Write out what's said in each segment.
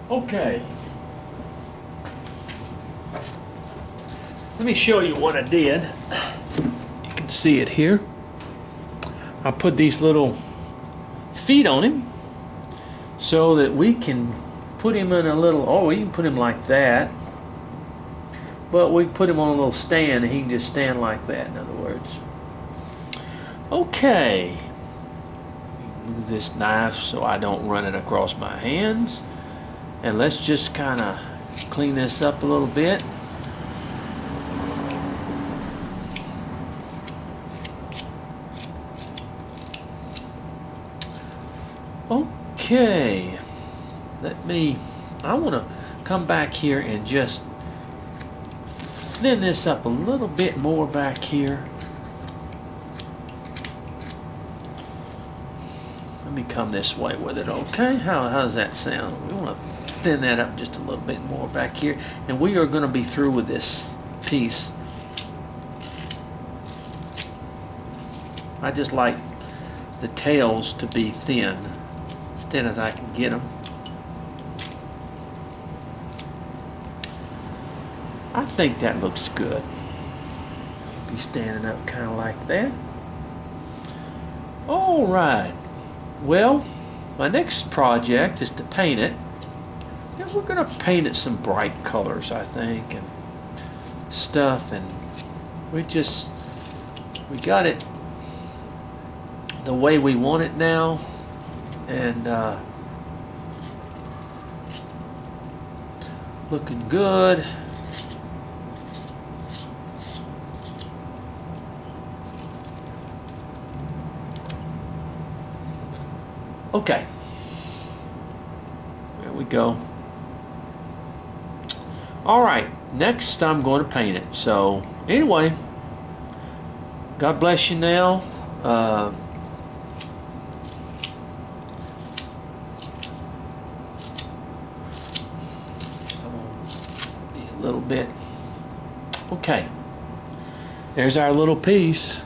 Okay. Let me show you what I did. You can see it here. I put these little feet on him so that we can put him in a little, oh, we can put him like that. But we can put him on a little stand and he can just stand like that, in other words. Okay. Move this knife so I don't run it across my hands. And let's just kind of clean this up a little bit. Okay. I want to come back here and just thin this up a little bit more back here. Let me come this way with it, okay? How does that sound? We want to thin that up just a little bit more back here. And we are going to be through with this piece. I just like the tails to be thin, as thin as I can get them. I think that looks good. Be standing up kind of like that. All right. Well, my next project is to paint it. And we're going to paint it some bright colors, I think, and stuff. And we got it the way we want it now. And looking good. Okay, there we go. All right, next I'm going to paint it. So anyway, God bless you now. A little bit. Okay, there's our little piece.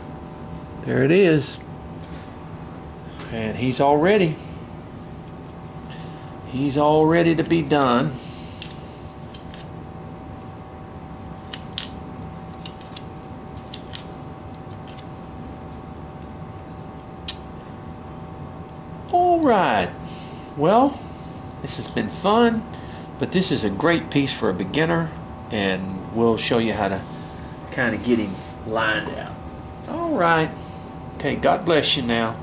There it is. And he's all ready to be done. All right, well, this has been fun, but this is a great piece for a beginner, and we'll show you how to kind of get him lined out. All right, okay, God bless you now.